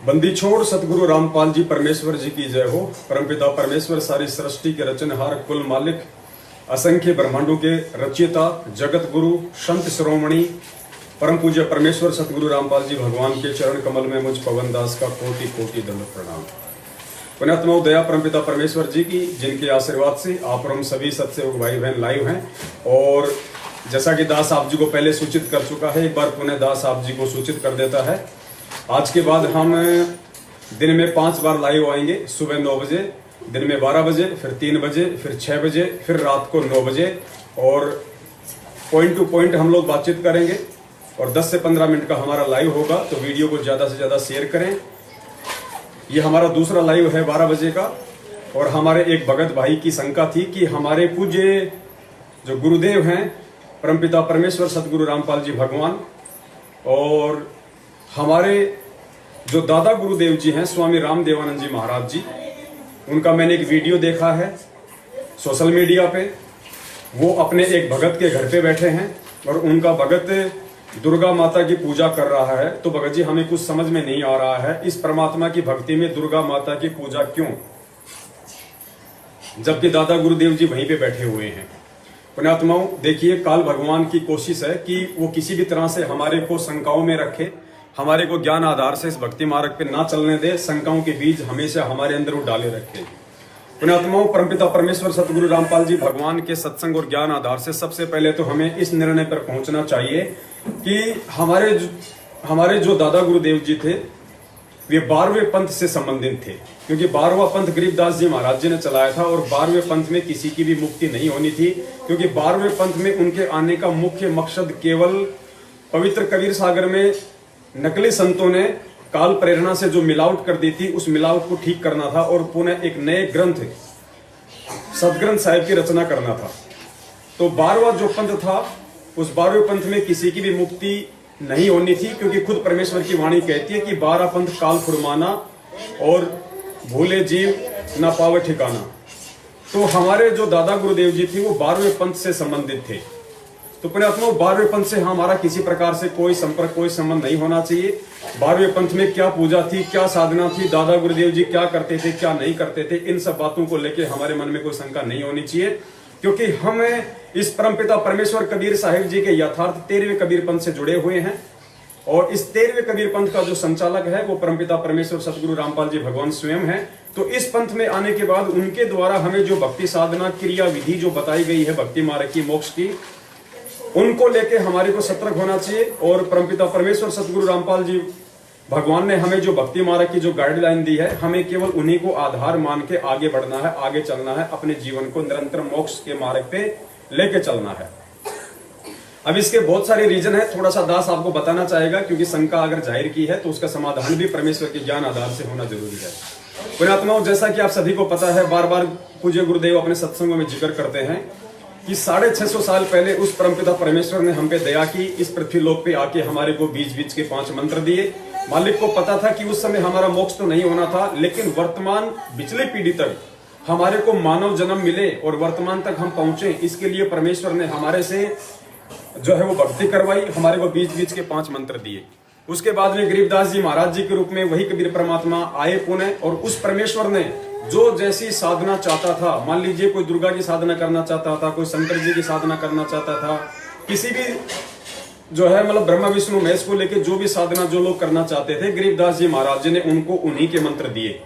बंदी छोड़ सतगुरु रामपाल जी परमेश्वर जी की जय हो। परमपिता परमेश्वर सारी सृष्टि के रचनहार, कुल मालिक, असंख्य ब्रह्मांडों के रचयिता, जगत गुरु, संत शिरोमणि, परम पूज्य परमेश्वर सतगुरु रामपाल जी भगवान के चरण कमल में मुझ पवन दास का कोटि कोटि दंड प्रणाम। पुण्यात्माओं, दया परमपिता परमेश्वर जी की, जिनके आशीर्वाद से आप और हम सभी सत्सेवक भाई बहन लाइव हैं। और जैसा कि दास आप जी को पहले सूचित कर चुका है, एक बार पुनः दास आप जी को सूचित कर देता है। आज के बाद हम दिन में 5 बार लाइव आएंगे। सुबह 9 बजे, दिन में 12 बजे, फिर 3 बजे, फिर 6 बजे, फिर रात को 9 बजे। और पॉइंट टू पॉइंट हम लोग बातचीत करेंगे और 10 से 15 मिनट का हमारा लाइव होगा। तो वीडियो को ज़्यादा से ज़्यादा शेयर करें। ये हमारा दूसरा लाइव है 12 बजे का। और हमारे एक भगत भाई की शंका थी कि हमारे पूज्य जो गुरुदेव हैं परमपिता परमेश्वर सतगुरु रामपाल जी भगवान, और हमारे जो दादा गुरुदेव जी हैं स्वामी रामदेवानंद जी महाराज जी, उनका मैंने एक वीडियो देखा है सोशल मीडिया पे। वो अपने एक भगत के घर पे बैठे हैं और उनका भगत दुर्गा माता की पूजा कर रहा है। तो भगत जी, हमें कुछ समझ में नहीं आ रहा है, इस परमात्मा की भक्ति में दुर्गा माता की पूजा क्यों, जबकि दादा गुरुदेव जी वहीं पे बैठे हुए हैं। पुण्यात्माओं, देखिए, काल भगवान की कोशिश है कि वो किसी भी तरह से हमारे को शंकाओं में रखे, हमारे को ज्ञान आधार से इस भक्ति मार्ग पे ना चलने दे, शंकाओं के बीज हमेशा हमारे अंदर वो डाले रखे। पुण्यात्माओं, परमपिता परमेश्वर सतगुरु रामपाल जी भगवान के सत्संग और ज्ञान आधार से सबसे पहले तो हमें इस निर्णय पर पहुंचना चाहिए कि हमारे जो दादा गुरुदेव जी थे वे 12वें पंथ से संबंधित थे, क्योंकि 12वां पंथ गरीबदास जी महाराज जी ने चलाया था। और 12वें पंथ में किसी की भी मुक्ति नहीं होनी थी, क्योंकि 12वें पंथ में उनके आने का मुख्य मकसद केवल पवित्र कबीर सागर में नकली संतों ने काल प्रेरणा से जो मिलावट कर दी थी, उस मिलावट को ठीक करना था और पुनः एक नए ग्रंथ सदग्रंथ साहिब की रचना करना था। तो 12वां जो पंथ था, उस 12वें पंथ में किसी की भी मुक्ति नहीं होनी थी, क्योंकि खुद परमेश्वर की वाणी कहती है कि 12 पंथ काल फुरमाना और भूले जीव न पावे ठिकाना। तो हमारे जो दादा गुरुदेव जी थे वो 12वें पंथ से संबंधित थे। तो पुण्यात्माओं, 12वें पंथ से हमारा किसी प्रकार से कोई संपर्क, कोई संबंध नहीं होना चाहिए। 12वें पंथ में क्या पूजा थी, क्या साधना थी, दादा गुरुदेव जी क्या करते थे, क्या नहीं करते थे, इन सब बातों को लेकर हमारे मन में कोई शंका नहीं होनी चाहिए, क्योंकि हम इस परमपिता परमेश्वर कबीर साहिब जी के यथार्थ 13वें कबीर पंथ से जुड़े हुए हैं। और इस 13वें कबीर पंथ का जो संचालक है वो परमपिता परमेश्वर सतगुरु रामपाल जी भगवान स्वयं है। तो इस पंथ में आने के बाद उनके द्वारा हमें जो भक्ति साधना क्रिया विधि जो बताई गई है भक्ति मार्ग की, मोक्ष की, उनको लेके हमारे को सतर्क होना चाहिए। और परमपिता परमेश्वर सतगुरु रामपाल जी भगवान ने हमें जो भक्ति मार्ग की जो गाइडलाइन दी है, हमें केवल उन्हीं को आधार मान के आगे बढ़ना है, आगे चलना है, अपने जीवन को निरंतर मोक्ष के मार्ग पे लेके चलना है। अब इसके बहुत सारे रीजन है, थोड़ा सा दास आपको बताना चाहेगा, क्योंकि शंका अगर जाहिर की है तो उसका समाधान भी परमेश्वर के ज्ञान आधार से होना जरूरी है। पुण्यात्माओं, जैसा कि आप सभी को पता है, बार बार पूज्य गुरुदेव अपने सत्संगों में जिक्र करते हैं कि 650 साल पहले उस परमपिता परमेश्वर ने हम पे दया की, इस पृथ्वी लोक पे आके हमारे को बीच बीच के 5 मंत्र दिए। मालिक को पता था कि उस समय हमारा मोक्ष तो नहीं होना था, लेकिन वर्तमान पिछले पीढ़ी तक हमारे को मानव जन्म मिले और वर्तमान तक हम पहुंचे, इसके लिए परमेश्वर ने हमारे से जो है वो भक्ति करवाई, हमारे को बीच बीच के 5 मंत्र दिए। उसके बाद में गरीबदास जी महाराज जी के रूप में वही कबीर परमात्मा आए पुनः, और उस परमेश्वर ने जो जैसी साधना चाहता था, मान लीजिए कोई दुर्गा की साधना करना चाहता था, कोई शंकर जी की साधना करना चाहता था, किसी भी जो है मतलब ब्रह्मा विष्णु महेश को लेके जो भी साधना जो लोग करना चाहते थे, गरीबदास जी महाराज जी ने उनको उन्हीं के मंत्र दिए।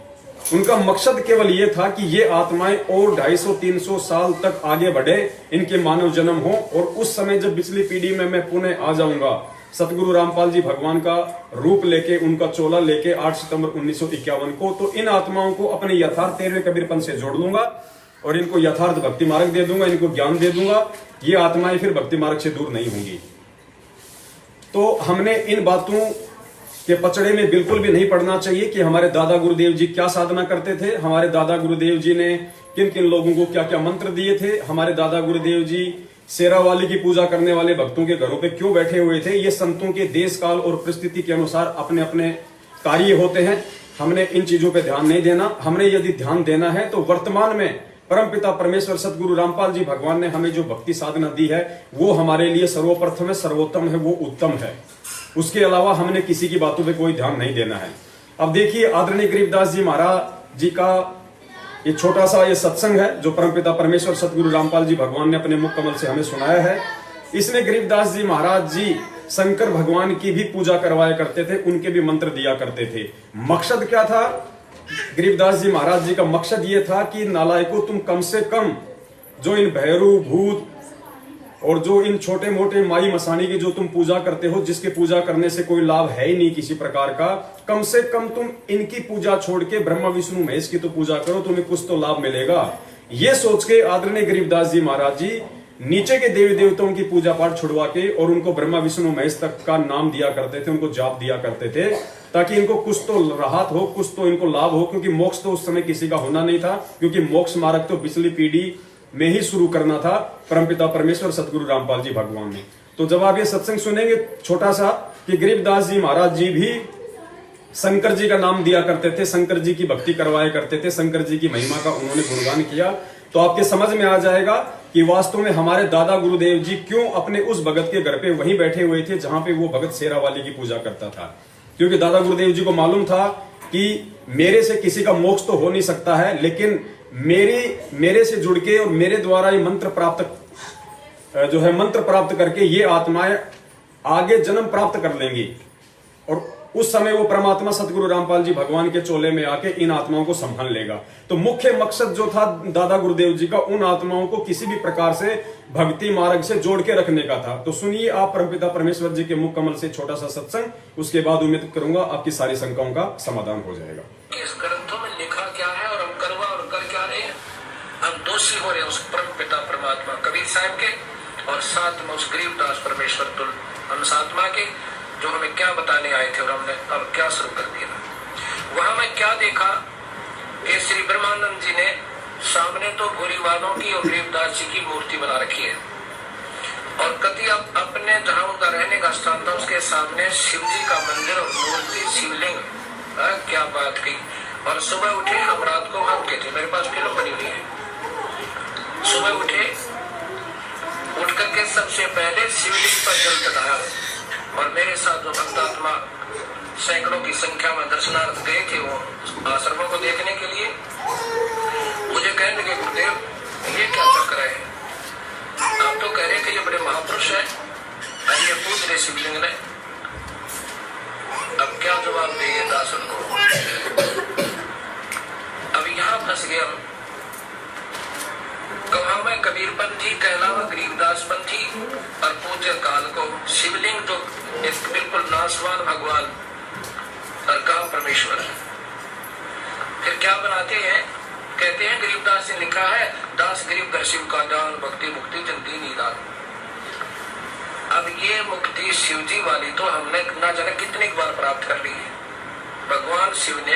उनका मकसद केवल ये था कि ये आत्माएं और 250-300 साल तक आगे बढ़े, इनके मानव जन्म हो, और उस समय जब पिछली पीढ़ी में मैं पुनः आ जाऊंगा सतगुरु रामपाल जी भगवान का रूप लेके, उनका चोला लेके 8 सितंबर 1951 को, तो इन आत्माओं को अपने यथार्थ 13वें कबीर पंथ से जोड़ लूंगा और इनको यथार्थ भक्ति मार्ग दे दूंगा, इनको ज्ञान दे दूंगा। ये आत्माएं फिर भक्ति मार्ग से दूर नहीं होंगी। तो हमने इन बातों के पचड़े में बिल्कुल भी नहीं पड़ना चाहिए कि हमारे दादा गुरुदेव जी क्या साधना करते थे, हमारे दादा गुरुदेव जी ने किन किन लोगों को क्या क्या मंत्र दिए थे, हमारे दादा गुरुदेव जी शेरावाली की पूजा करने वाले भक्तों के घरों पे क्यों बैठे हुए थे। ये संतों के देश काल और परिस्थिति के अनुसार अपने अपने कार्य होते हैं। हमने इन चीजों पे ध्यान नहीं देना। हमने यदि ध्यान देना है तो वर्तमान में परमपिता परमेश्वर सतगुरु रामपाल जी भगवान ने हमें जो भक्ति साधना दी है वो हमारे लिए सर्वप्रथम है, सर्वोत्तम है, वो उत्तम है। उसके अलावा हमने किसी की बातों पे कोई ध्यान नहीं देना है। अब देखिए आदरणीय गरीबदास जी महाराज जी का ये छोटा सा ये सत्संग है जो परमपिता परमेश्वर सतगुरु रामपाल जी भगवान ने अपने मुख कमल से हमें सुनाया है। इसमें गरीबदास जी महाराज जी शंकर भगवान की भी पूजा करवाया करते थे, उनके भी मंत्र दिया करते थे। मकसद क्या था गरीबदास जी महाराज जी का? मकसद ये था कि नालायकों, तुम कम से कम जो इन भैरू भूत और जो इन छोटे मोटे माई मसानी की जो तुम पूजा करते हो, जिसके पूजा करने से कोई लाभ है ही नहीं किसी प्रकार का, कम से कम तुम इनकी पूजा छोड़ के ब्रह्मा विष्णु महेश की तो पूजा करो, तुम्हें कुछ तो लाभ मिलेगा। ये सोच के आदरणीय गरीबदास जी महाराज जी नीचे के देवी देवताओं की पूजा पाठ छुड़वा के और उनको ब्रह्मा विष्णु महेश तक का नाम दिया करते थे, उनको जाप दिया करते थे, ताकि इनको कुछ तो राहत हो, कुछ तो इनको लाभ हो। क्योंकि मोक्ष तो उस समय किसी का होना नहीं था, क्योंकि मोक्ष मार्ग तो पिछली पीढ़ी में ही शुरू करना था परमपिता परमेश्वर सतगुरु रामपाल जी भगवान ने। तो जब आप ये सत्संग सुनेंगे छोटा सा कि गरीबदास जी महाराज जी भी शंकर जी का नाम दिया करते थे, शंकर जी की भक्ति करवाया करते थे, शंकर जी की महिमा का उन्होंने गुणगान किया, तो आपके समझ में आ जाएगा कि वास्तव में हमारे दादा गुरुदेव जी क्यों अपने उस भगत के घर पे वहीं बैठे हुए थे जहां पे वो भगत शेरावाली की पूजा करता था। क्योंकि दादा गुरुदेव जी को मालूम था कि मेरे से किसी का मोक्ष तो हो नहीं सकता है, लेकिन मेरे से जुड़ के और मेरे द्वारा ये मंत्र प्राप्त करके ये आत्माएं आगे जन्म प्राप्त कर लेंगी। और उस समय वो परमात्मा सतगुरु रामपाल जी भगवान के चोले में आके इन आत्माओं को संभाल लेगा। तो मुख्य मकसद जो था दादा गुरुदेव जी का, उन आत्माओं को किसी भी प्रकार से भक्ति मार्ग से जोड़ के रखने का था। तो सुनिए आप परमपिता परमेश्वर जी के मुख कमल से छोटा सा सत्संग, उसके बाद उम्मीद करूंगा आपकी सारी शंकाओं का समाधान हो जाएगा। इस ग्रंथों में लिखा क्या है और हम करवा और कर क्या रहे हैं? हम दोषी हो रहे हैं उस परमपिता परमात्मा कबीर साहब के, और साथ में उस गरीबदास परमेश्वर तुल हंस आत्मा के, जो हमें क्या बताने आए थे और हमने अब क्या शुरू कर दिया। वहां मैं क्या देखा कि श्री ब्रह्मानंद जी ने सामने तो भूरी वालों की और गरीबदास जी की मूर्ति बना रखी है, और कति अपने जहां उनका रहने का स्थान था उसके सामने शिव जी का मंदिर और मूर्ति शिवलिंग। क्या बात की। और सुबह उठे, हम रात को हम के थे, मेरे पास फिल्म बनी हुई है। सुबह उठे, उठ करके सबसे पहले शिवलिंग पर जल चढ़ाया, और मेरे साथ जो भक्तात्मा सैकड़ों की संख्या में दर्शनार्थ गए थे वो आश्रमों को देखने के लिए, मुझे कहने लगे गुरुदेव ये क्या चक्कर है? आप तो कह रहे थे ये बड़े महापुरुष है, ये पूछ रहे शिवलिंग ने। अब क्या जवाब देंगे दासन को? अब यहाँ फंस गया। कहा मैं कबीरपंथी कहलावा गरीबदासपंथी, और पूज्य काल को शिवलिंग तो एक बिल्कुल नासवान भगवान, और कहा परमेश्वर। फिर क्या बनाते हैं? कहते हैं गरीबदास ने लिखा है, दास गरीब दर शिव का दान, भक्ति मुक्ति जल्दी निदान। अब ये मुक्ति शिवजी वाली तो हमने ना जाने कितनी बार प्राप्त कर ली है। भगवान शिव ने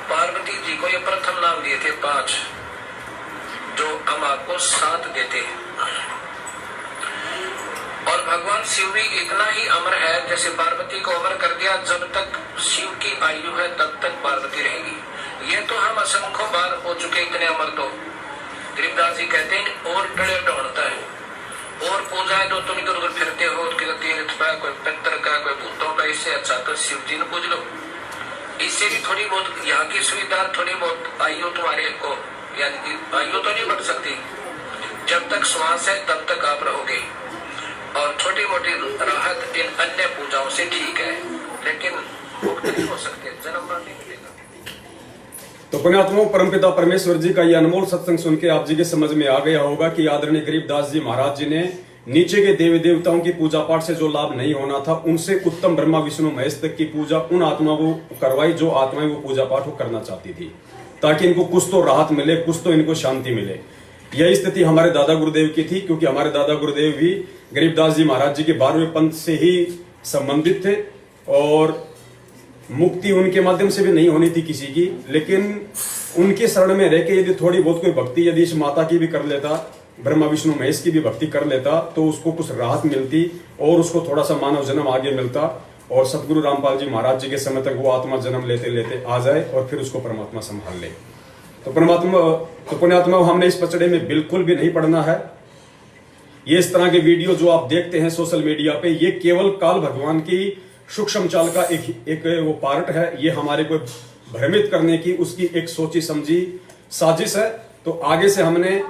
पार्वती जी को ये प्रथम नाम दिए थे 5, जो हम आपको 7 देते हैं। और भगवान शिव भी इतना ही अमर है, जैसे पार्वती को अमर कर दिया, जब तक शिव की आयु है तब तक पार्वती रहेगी। ये तो हम असंख्य बार हो चुके, इतने अमर। तो गरीबदास जी कहते हैं और टड़े ढूंढता है, और पूजाएं तो तुम इधर उधर फिरते हो, तीर्थ का, कोई पितर का, कोई भूतों का, इससे अच्छा तो शिव जी ने पूज लो। इससे भी थोड़ी बहुत यहाँ की सुविधा, थोड़ी बहुत आयु तुम्हारे को, यानी कि आयु तो नहीं बढ़ सकती, जब तक श्वास है तब तक आप रहोगे, और छोटी मोटी राहत इन अन्य पूजाओं से ठीक है, लेकिन मुक्त नहीं हो सकते, जन्म नहीं मिलेगा। तो पुण्यात्माओं, परमपिता परमेश्वर जी का ये अनमोल सत्संग सुन के आप जी के समझ में आ गया होगा कि आदरणीय गरीबदास जी महाराज जी ने नीचे के देवी देवताओं की पूजा पाठ से जो लाभ नहीं होना था, उनसे उत्तम ब्रह्मा विष्णु महेश तक की पूजा उन आत्माओं को करवाई जो आत्माएं वो पूजा पाठ करना चाहती थी, ताकि इनको कुछ तो राहत मिले, कुछ तो इनको शांति मिले। यही स्थिति हमारे दादा गुरुदेव की थी, क्योंकि हमारे दादा गुरुदेव भी गरीबदास जी महाराज जी के 12वें पंथ से ही संबंधित थे, और मुक्ति उनके माध्यम से भी नहीं होनी थी किसी की, लेकिन उनके शरण में रह के यदि थोड़ी बहुत कोई भक्ति यदि इस माता की भी कर लेता, ब्रह्मा विष्णु महेश की भी भक्ति कर लेता, तो उसको कुछ राहत मिलती और उसको थोड़ा सा मानव जन्म आगे मिलता, और सतगुरु रामपाल जी महाराज जी के समय तक वो आत्मा जन्म लेते लेते आ जाए और फिर उसको परमात्मा संभाल ले। तो पुण्यात्मा, हमने इस पचड़े में बिल्कुल भी नहीं पड़ना है। ये इस तरह के वीडियो जो आप देखते हैं सोशल मीडिया पे, ये केवल काल भगवान की सूक्ष्म चाल का एक वो पार्ट है। ये हमारे को भ्रमित करने की उसकी एक सोची समझी साजिश है। तो आगे से हमने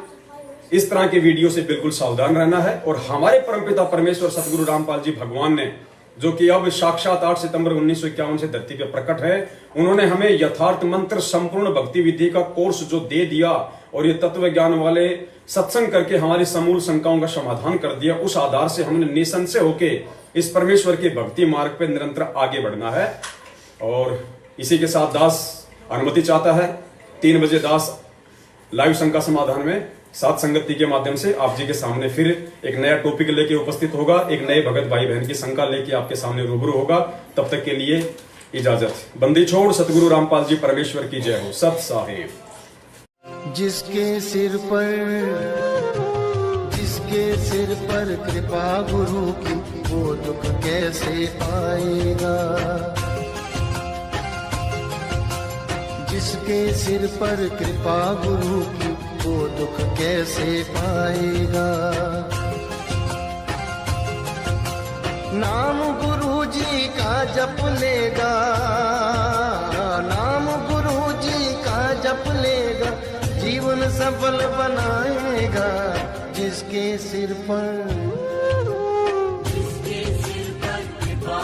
इस तरह के वीडियो से बिल्कुल सावधान रहना है। और हमारे परमपिता परमेश्वर सतगुरु रामपाल जी भगवान ने, जो कि अब साक्षात 8 सितंबर 1951 से धरती पे प्रकट है, उन्होंने हमें यथार्थ मंत्र संपूर्ण भक्ति विधि का कोर्स जो दे दिया और ये तत्व ज्ञान वाले सत्संग करके हमारी समूल शंकाओं का समाधान कर दिया, उस आधार से हमने निसंशय होके इस परमेश्वर के भक्ति मार्ग पे निरंतर आगे बढ़ना है। और इसी के साथ दास अनुमति चाहता है 3 बजे दास लाइव शंका समाधान में साथ संगति के माध्यम से आप जी के सामने फिर एक नया टॉपिक लेके उपस्थित होगा, एक नए भगत भाई बहन की शंका लेके आपके सामने रूबरू होगा। तब तक के लिए इजाजत। बंदी छोड़। सतगुरु रामपाल जी परमेश्वर की जय हो। सत साहेब। जिसके सिर पर कृपा गुरु की, वो दुख कैसे आएगा। जिसके सिर पर कृपा गुरु की, वो दुख कैसे पाएगा। नाम गुरु जी का जप लेगा, नाम गुरु जी का जप लेगा, जीवन सफल बनाएगा। जिसके सिर पर कृपा